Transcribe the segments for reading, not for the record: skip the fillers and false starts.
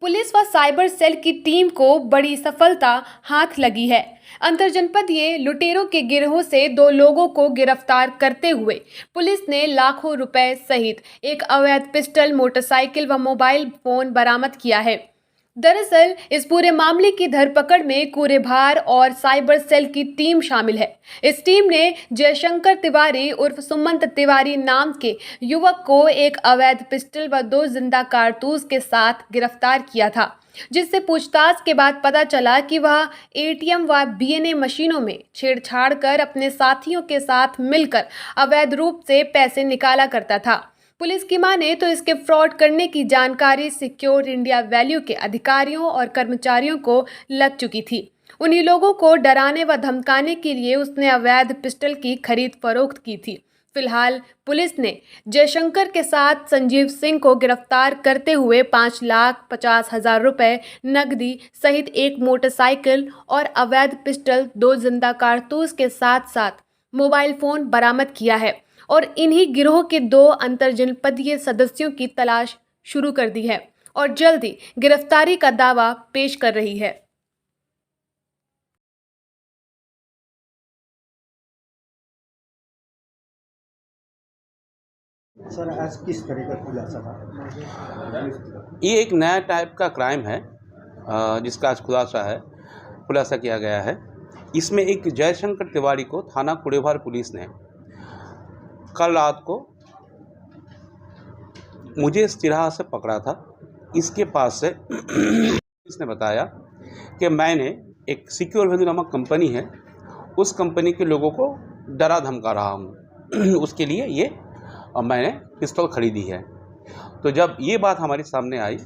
Police व cyber cell की team को बड़ी सफलता हाथ लगी है। अंतरजनपदीय लुटेरों के गिरोह से 2 लोगों को गिरफ्तार करते हुए पुलिस ने लाखों रुपए सहित एक अवैध पिस्टल, मोटरसाइकिल व मोबाइल फोन बरामद किया है। दरअसल इस पूरे मामले की धरपकड़ में कूरेभार और साइबर सेल की टीम शामिल है। इस टीम ने जयशंकर तिवारी उर्फ सुमंत तिवारी नाम के युवक को एक अवैध पिस्टल व 2 जिंदा कारतूस के साथ गिरफ्तार किया था, जिससे पूछताछ के बाद पता चला कि वह एटीएम व बीएनए मशीनों में छेड़छाड़ कर अपने साथियों के साथ मिलकर अवैध रूप से पैसे निकाला करता था। पुलिस की माने तो इसके फ्रॉड करने की जानकारी सिक्योर इंडिया वैल्यू के अधिकारियों और कर्मचारियों को लग चुकी थी। उन्हीं लोगों को डराने व धमकाने के लिए उसने अवैध पिस्टल की खरीद फरोख्त की थी। फिलहाल पुलिस ने जयशंकर के साथ संजीव सिंह को गिरफ्तार करते हुए 5,50,000 रुपए नकदी सहित एक मोटरसाइकिल और अवैध पिस्टल, 2 जिंदा कारतूस के साथ साथ मोबाइल फोन बरामद किया है और इन्हीं गिरोह के 2 अंतरजनपदीय सदस्यों की तलाश शुरू कर दी है और जल्द ही गिरफ्तारी का दावा पेश कर रही है। सर, आज किस तरह का खुलासा था? ये एक नया टाइप का क्राइम है जिसका आज खुलासा किया गया है। इसमें एक जयशंकर तिवारी को थाना कूरेभार पुलिस ने कल रात को मुझे इस तिराहा से पकड़ा था। इसके पास से इसने बताया कि मैंने एक सिक्योर वैल्यू नामक कंपनी है, उस कंपनी के लोगों को डरा धमका रहा हूँ उसके लिए ये मैंने पिस्तौल खरीदी है। तो जब ये बात हमारे सामने आई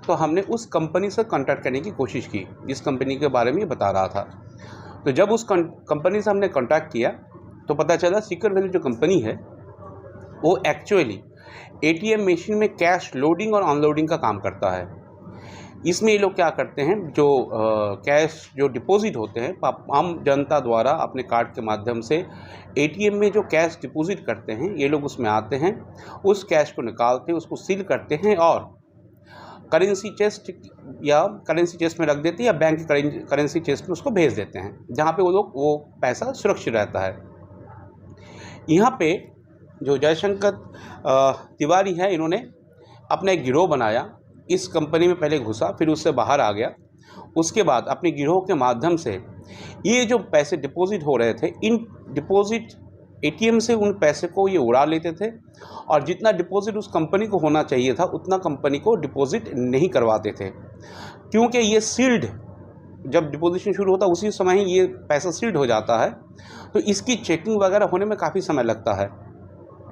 तो हमने उस कंपनी से कांटेक्ट करने की कोशिश की जिस कंपनी के बारे में ये बता रहा था। तो जब उस कंपनी से हमने कांटेक्ट किया तो पता चला सिक्योर वैल्यू जो कंपनी है वो एक्चुअली एटीएम मशीन में कैश लोडिंग और अनलोडिंग का काम करता है। इसमें ये लोग क्या करते हैं, जो कैश जो डिपॉजिट होते हैं आम जनता द्वारा अपने कार्ड के माध्यम से एटीएम में जो कैश डिपॉजिट करते हैं, ये लोग उसमें आते हैं, उस कैश को निकालते हैं, उसको सील करते हैं और करेंसी चेस्ट में रख देते हैं या बैंक करेंसी चेस्ट में उसको भेज देते हैं, जहाँ पे वो पैसा सुरक्षित रहता है। यहाँ पे जो जयशंकर तिवारी है, इन्होंने अपना एक गिरोह बनाया, इस कंपनी में पहले घुसा, फिर उससे बाहर आ गया। उसके बाद अपने गिरोह के माध्यम से ये जो पैसे डिपॉजिट हो रहे थे, इन डिपॉजिट एटीएम से उन पैसे को ये उड़ा लेते थे और जितना डिपॉजिट उस कंपनी को होना चाहिए था उतना कंपनी को डिपॉजिट नहीं करवाते थे, क्योंकि ये सील्ड, जब डिपोजिशन शुरू होता है उसी समय ही ये पैसा सील्ड हो जाता है। तो इसकी चेकिंग वगैरह होने में काफ़ी समय लगता है।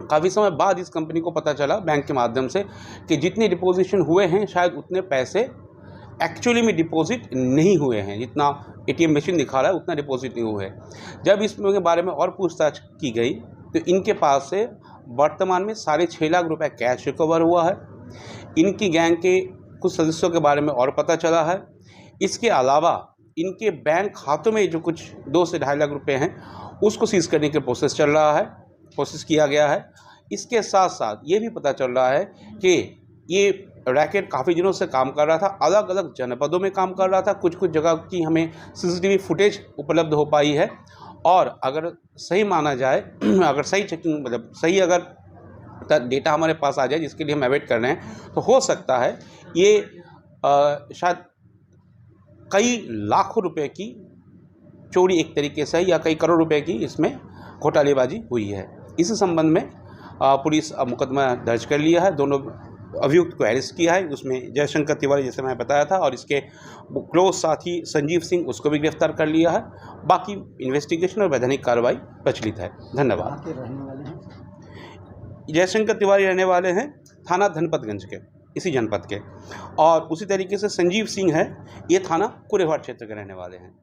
काफ़ी समय बाद इस कंपनी को पता चला बैंक के माध्यम से कि जितने डिपोजिशन हुए हैं शायद उतने पैसे एक्चुअली में डिपॉजिट नहीं हुए हैं, जितना एटीएम मशीन दिखा रहा है उतना डिपॉजिट नहीं हुए हैं। जब इसके बारे में और पूछताछ की गई तो इनके पास से वर्तमान में 6.5 लाख रुपए कैश रिकवर हुआ है। इनकी गैंग के कुछ सदस्यों के बारे में और पता चला है। इसके अलावा इनके बैंक खातों में जो कुछ 2 से 2.5 लाख रुपए हैं उसको सीज करने की कोशिश किया गया है। इसके साथ साथ ये भी पता चल रहा है कि ये रैकेट काफ़ी दिनों से काम कर रहा था, अलग अलग जनपदों में काम कर रहा था। कुछ जगह की हमें सीसीटीवी फुटेज उपलब्ध हो पाई है और अगर सही माना जाए, अगर सही चेकिंग मतलब सही अगर डेटा हमारे पास आ जाए, जिसके लिए हम अवेट कर रहे हैं, तो हो सकता है ये शायद कई लाखों रुपए की चोरी एक तरीके से या कई करोड़ रुपए की इसमें घोटालेबाजी हुई है। इस संबंध में पुलिस मुकदमा दर्ज कर लिया है, दोनों अभियुक्त को अरेस्ट किया है। उसमें जयशंकर तिवारी, जैसे मैं बताया था, और इसके क्लोज साथी संजीव सिंह, उसको भी गिरफ्तार कर लिया है। बाकी इन्वेस्टिगेशन और वैधानिक कार्रवाई प्रचलित है। धन्यवाद। जयशंकर तिवारी रहने वाले हैं थाना धनपतगंज के, इसी जनपद के, और उसी तरीके से संजीव सिंह है, ये थाना कूरेभार क्षेत्र के रहने वाले हैं।